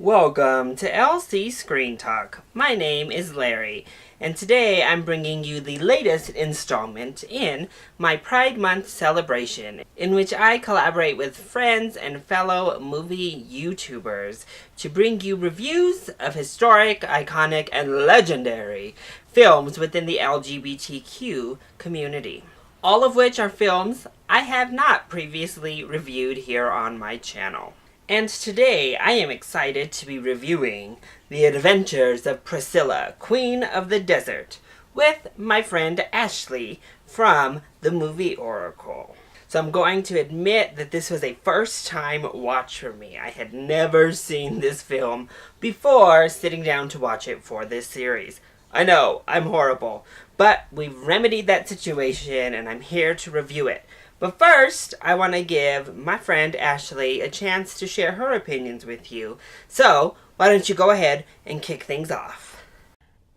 Welcome to LC Screen Talk. My name is Larry, and today I'm bringing you the latest installment in my Pride Month celebration, in which I collaborate with friends and fellow movie YouTubers to bring you reviews of historic, iconic, and legendary films within the LGBTQ community. All of which are films I have not previously reviewed here on my channel. And today I am excited to be reviewing The Adventures of Priscilla, Queen of the Desert, with my friend Ashleigh from the Movie Oracle. So I'm going to admit that this was a first time watch for me. I had never seen this film before sitting down to watch it for this series. I know, I'm horrible, but we've remedied that situation and I'm here to review it. But first, I want to give my friend Ashleigh a chance to share her opinions with you. So, why don't you go ahead and kick things off?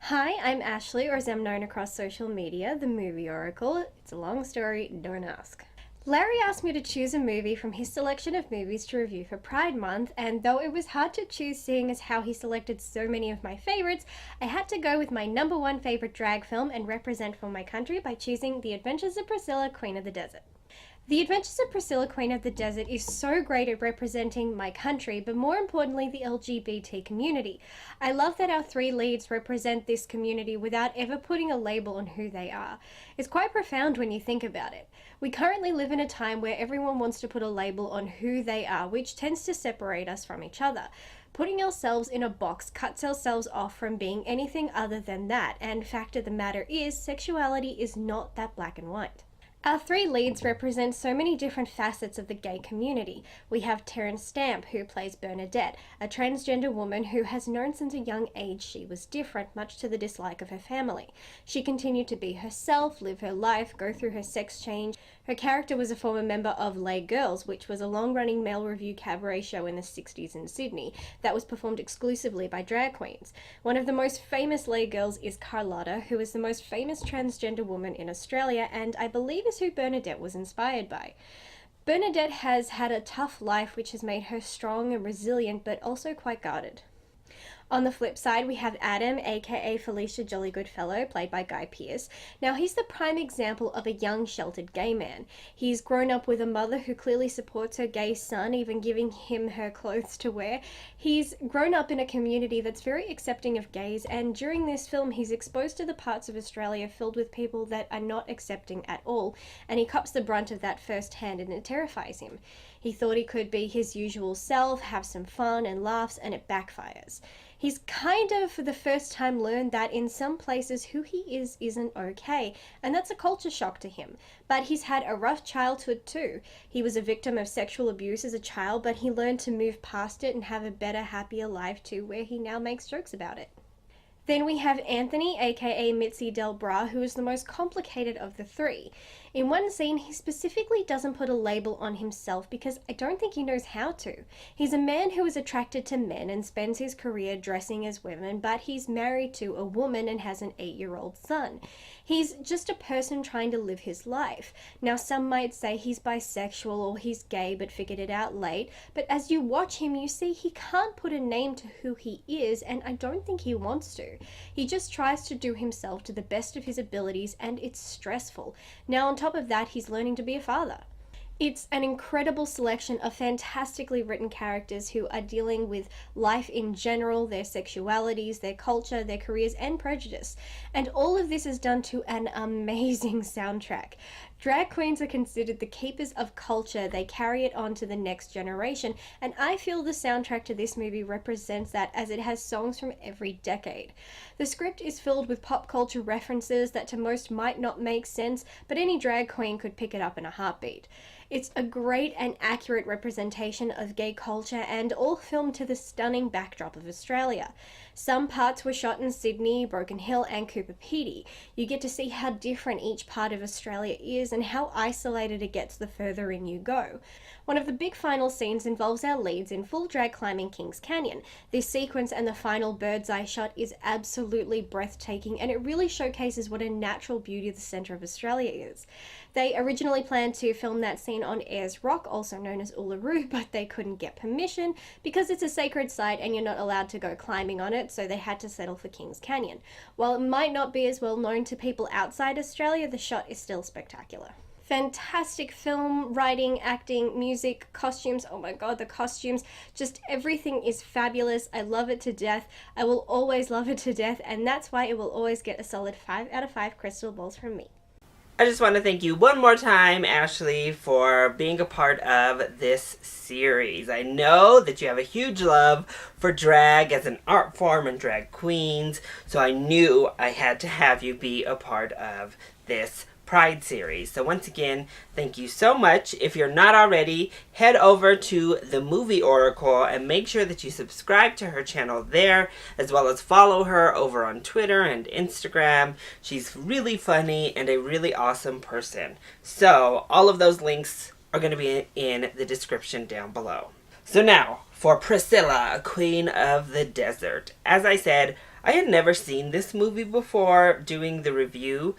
Hi, I'm Ashleigh, or as I'm known across social media, the Movie Oracle. It's a long story, don't ask. Larry asked me to choose a movie from his selection of movies to review for Pride Month, and though it was hard to choose seeing as how he selected so many of my favorites, I had to go with my number one favorite drag film and represent for my country by choosing The Adventures of Priscilla, Queen of the Desert. The Adventures of Priscilla, Queen of the Desert is so great at representing my country, but more importantly, the LGBT community. I love that our three leads represent this community without ever putting a label on who they are. It's quite profound when you think about it. We currently live in a time where everyone wants to put a label on who they are, which tends to separate us from each other. Putting ourselves in a box cuts ourselves off from being anything other than that, and fact of the matter is, sexuality is not that black and white. Our three leads represent so many different facets of the gay community. We have Terence Stamp, who plays Bernadette, a transgender woman who has known since a young age she was different, much to the dislike of her family. She continued to be herself, live her life, go through her sex change. Her character was a former member of Les Girls, which was a long-running male revue cabaret show in the 60s in Sydney that was performed exclusively by drag queens. One of the most famous Les Girls is Carlotta, who is the most famous transgender woman in Australia, and I believe is who Bernadette was inspired by. Bernadette has had a tough life which has made her strong and resilient, but also quite guarded. On the flip side, we have Adam, aka Felicia Jolly-Goodfellow, played by Guy Pearce. Now, he's the prime example of a young, sheltered gay man. He's grown up with a mother who clearly supports her gay son, even giving him her clothes to wear. He's grown up in a community that's very accepting of gays, and during this film, he's exposed to the parts of Australia filled with people that are not accepting at all, and he cops the brunt of that firsthand, and it terrifies him. He thought he could be his usual self, have some fun and laughs, and it backfires. He's kind of, for the first time, learned that in some places who he is isn't okay, and that's a culture shock to him. But he's had a rough childhood too. He was a victim of sexual abuse as a child, but he learned to move past it and have a better, happier life too, where he now makes jokes about it. Then we have Anthony, aka Mitzi Del Bra, who is the most complicated of the three. In one scene, he specifically doesn't put a label on himself because I don't think he knows how to. He's a man who is attracted to men and spends his career dressing as women, but he's married to a woman and has an 8-year-old son. He's just a person trying to live his life. Now, some might say he's bisexual or he's gay but figured it out late, but as you watch him, you see he can't put a name to who he is, and I don't think he wants to. He just tries to do himself to the best of his abilities, and it's stressful. Now, on top of that, he's learning to be a father. It's an incredible selection of fantastically written characters who are dealing with life in general, their sexualities, their culture, their careers, and prejudice. And all of this is done to an amazing soundtrack. Drag queens are considered the keepers of culture. They carry it on to the next generation, and I feel the soundtrack to this movie represents that, as it has songs from every decade. The script is filled with pop culture references that to most might not make sense, but any drag queen could pick it up in a heartbeat. It's a great and accurate representation of gay culture, and all filmed to the stunning backdrop of Australia. Some parts were shot in Sydney, Broken Hill, and Cooper Pedy. You get to see how different each part of Australia is, is and how isolated it gets the further in you go. One of the big final scenes involves our leads in full drag climbing Kings Canyon. This sequence and the final bird's eye shot is absolutely breathtaking, and it really showcases what a natural beauty the centre of Australia is. They originally planned to film that scene on Ayers Rock, also known as Uluru, but they couldn't get permission because it's a sacred site and you're not allowed to go climbing on it, so they had to settle for Kings Canyon. While it might not be as well known to people outside Australia, the shot is still spectacular. Fantastic film, writing, acting, music, costumes. Oh my god, the costumes. Just everything is fabulous. I love it to death. I will always love it to death, and that's why it will always get a solid 5 out of 5 crystal balls from me. I just want to thank you one more time, Ashleigh, for being a part of this series. I know that you have a huge love for drag as an art form and drag queens, so I knew I had to have you be a part of this Pride series. So once again, thank you so much. If you're not already, head over to the Movie Oracle and make sure that you subscribe to her channel there, as well as follow her over on Twitter and Instagram. She's really funny and a really awesome person. So all of those links are going to be in the description down below. So now for Priscilla, Queen of the Desert. As I said, I had never seen this movie before doing the review,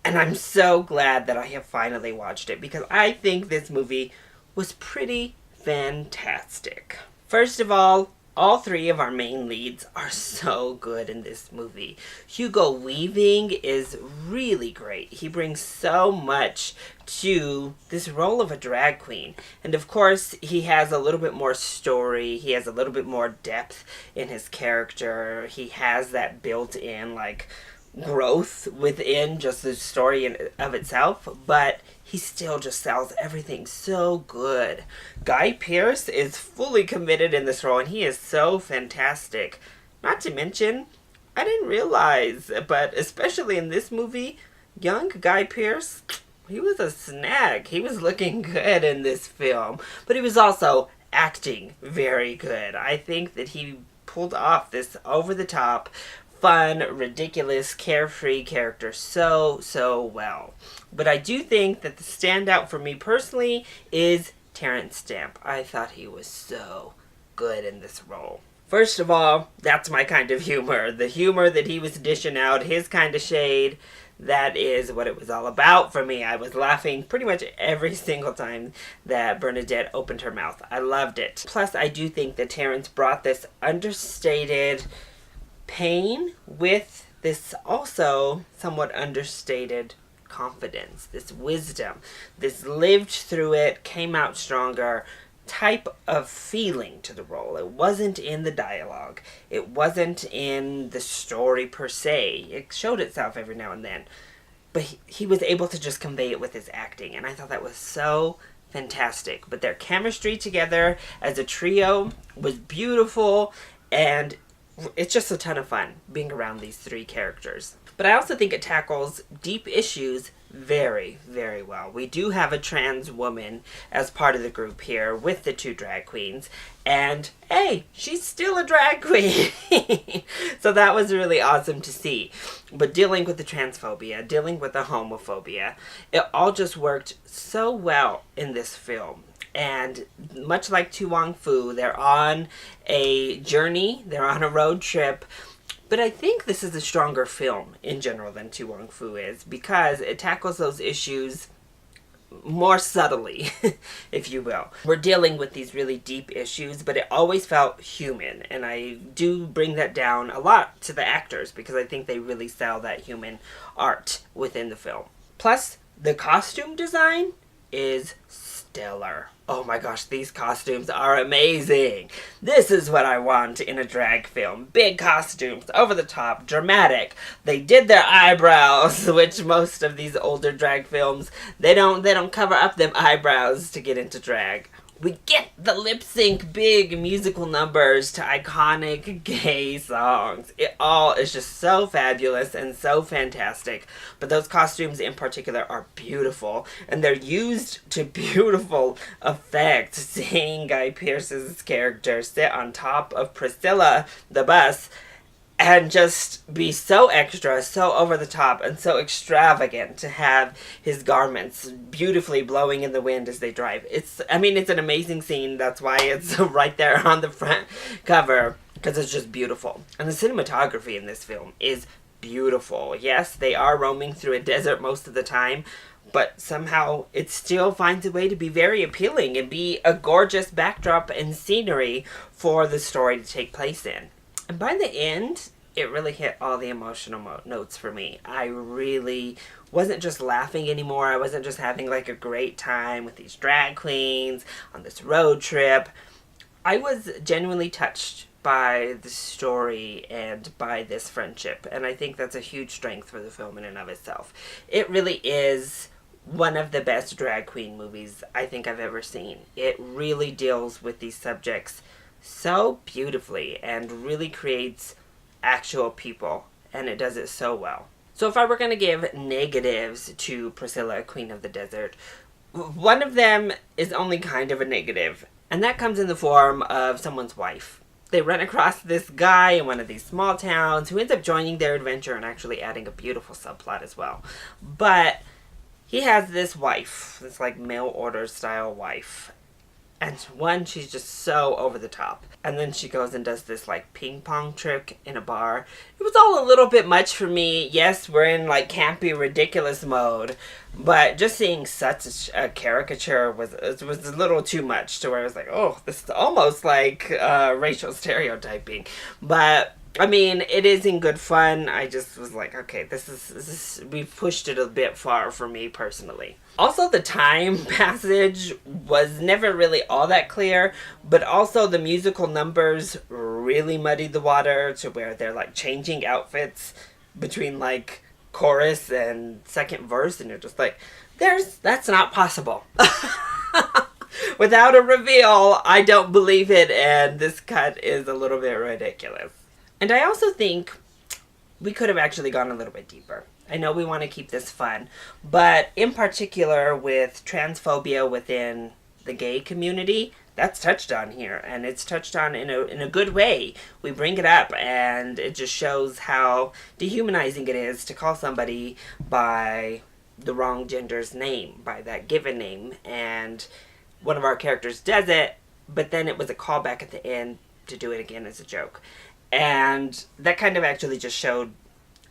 and I'm so glad that I have finally watched it because I think this movie was pretty fantastic. First of all 3 of our main leads are so good in this movie. Hugo Weaving is really great. He brings so much to this role of a drag queen. And of course, he has a little bit more story. He has a little bit more depth in his character. He has that built-in, growth within just the story in of itself, but he still just sells everything so good. Guy Pearce is fully committed in this role, and he is so fantastic. Not to mention, I didn't realize, but especially in this movie, young Guy Pearce, he was a snag. He was looking good in this film, but he was also acting very good. I think that he pulled off this over-the-top, fun, ridiculous, carefree character so well. But I do think that the standout for me personally is Terence Stamp. I thought he was so good in this role. First of all, that's my kind of humor. The humor that he was dishing out, his kind of shade, that is what it was all about for me. I was laughing pretty much every single time that Bernadette opened her mouth. I loved it. Plus, I do think that Terence brought this understated pain with this also somewhat understated confidence, this wisdom, this lived through it, came out stronger type of feeling to the role. It wasn't in the dialogue. It wasn't in the story per se. It showed itself every now and then. But he was able to just convey it with his acting, and I thought that was so fantastic. But their chemistry together as a trio was beautiful, and it's just a ton of fun being around these 3 characters. But I also think it tackles deep issues very well. We do have a trans woman as part of the group here with the 2 drag queens, and hey, she's still a drag queen. So that was really awesome to see. But dealing with the transphobia, dealing with the homophobia, it all just worked so well in this film. And much like To Wong Foo, they're on a journey, they're on a road trip. But I think this is a stronger film in general than To Wong Foo is, because it tackles those issues more subtly, if you will. We're dealing with these really deep issues, but it always felt human. And I do bring that down a lot to the actors, because I think they really sell that human art within the film. Plus, the costume design is stellar. Oh my gosh, these costumes are amazing. This is what I want in a drag film. Big costumes, over the top, dramatic. They did their eyebrows, which most of these older drag films, they don't cover up them eyebrows to get into drag. We get the lip sync big musical numbers to iconic gay songs. It all is just so fabulous and so fantastic. But those costumes in particular are beautiful, and they're used to beautiful effect. Seeing Guy Pearce's character sit on top of Priscilla, the bus, and just be so extra, so over the top, and so extravagant to have his garments beautifully blowing in the wind as they drive. It's an amazing scene. That's why it's right there on the front cover, because it's just beautiful. And the cinematography in this film is beautiful. Yes, they are roaming through a desert most of the time, but somehow it still finds a way to be very appealing and be a gorgeous backdrop and scenery for the story to take place in. And by the end, it really hit all the emotional notes for me. I really wasn't just laughing anymore. I wasn't just having like a great time with these drag queens on this road trip. I was genuinely touched by the story and by this friendship. And I think that's a huge strength for the film in and of itself. It really is one of the best drag queen movies I think I've ever seen. It really deals with these subjects so beautifully and really creates actual people, and it does it so well. So if I were going to give negatives to Priscilla, Queen of the Desert, one of them is only kind of a negative, and that comes in the form of someone's wife. They run across this guy in one of these small towns who ends up joining their adventure and actually adding a beautiful subplot as well. But he has this wife, this like mail order style wife. And one, she's just so over the top. And then she goes and does this like ping pong trick in a bar. It was all a little bit much for me. Yes, we're in like campy, ridiculous mode. But just seeing such a caricature was a little too much, to where I was like, oh, this is almost like racial stereotyping. But I mean, it is in good fun. I just was like, okay, this is we've pushed it a bit far for me personally. Also, the time passage was never really all that clear, but also the musical numbers really muddied the water, to where they're like changing outfits between like chorus and second verse, and you're just like, that's not possible. Without a reveal, I don't believe it, and this cut is a little bit ridiculous. And I also think we could have actually gone a little bit deeper. I know we want to keep this fun, but in particular with transphobia within the gay community, that's touched on here, and it's touched on in a good way. We bring it up, and it just shows how dehumanizing it is to call somebody by the wrong gender's name, by that given name. And one of our characters does it, but then it was a callback at the end to do it again as a joke. And that kind of actually just showed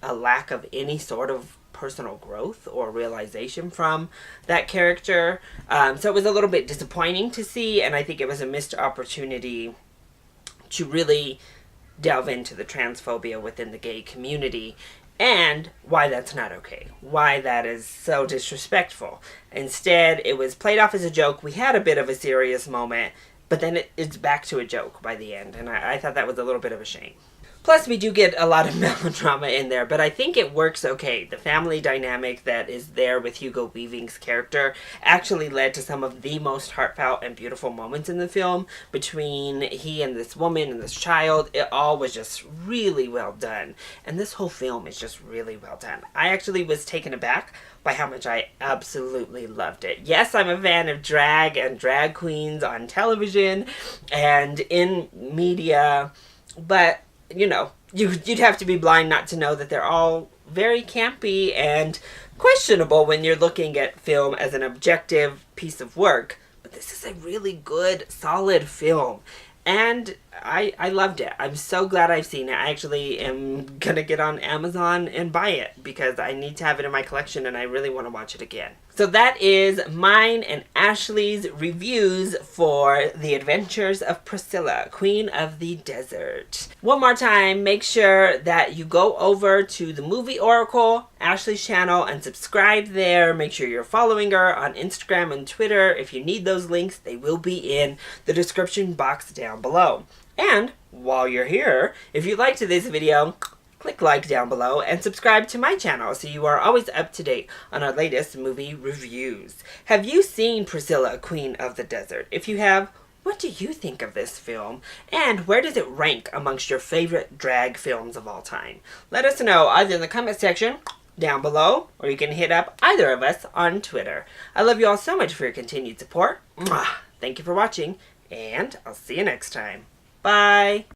a lack of any sort of personal growth or realization from that character. So it was a little bit disappointing to see, and I think it was a missed opportunity to really delve into the transphobia within the gay community and why that's not okay. Why that is so disrespectful. Instead, it was played off as a joke. We had a bit of a serious moment, but then it's back to a joke by the end, and I thought that was a little bit of a shame. Plus, we do get a lot of melodrama in there, but I think it works okay. The family dynamic that is there with Hugo Weaving's character actually led to some of the most heartfelt and beautiful moments in the film between he and this woman and this child. It all was just really well done, and this whole film is just really well done. I actually was taken aback by how much I absolutely loved it. Yes, I'm a fan of drag and drag queens on television and in media, but you know, you'd have to be blind not to know that they're all very campy and questionable when you're looking at film as an objective piece of work. But this is a really good, solid film. And I loved it. I'm so glad I've seen it. I actually am going to get on Amazon and buy it because I need to have it in my collection and I really want to watch it again. So that is mine and Ashleigh's reviews for The Adventures of Priscilla, Queen of the Desert. One more time, make sure that you go over to the Movie Oracle, Ashleigh's channel, and subscribe there. Make sure you're following her on Instagram and Twitter. If you need those links, they will be in the description box down below. And while you're here, if you liked this video, click like down below and subscribe to my channel so you are always up to date on our latest movie reviews. Have you seen Priscilla, Queen of the Desert? If you have, what do you think of this film? And where does it rank amongst your favorite drag films of all time? Let us know either in the comment section down below, or you can hit up either of us on Twitter. I love you all so much for your continued support. Mwah! Thank you for watching, and I'll see you next time. Bye!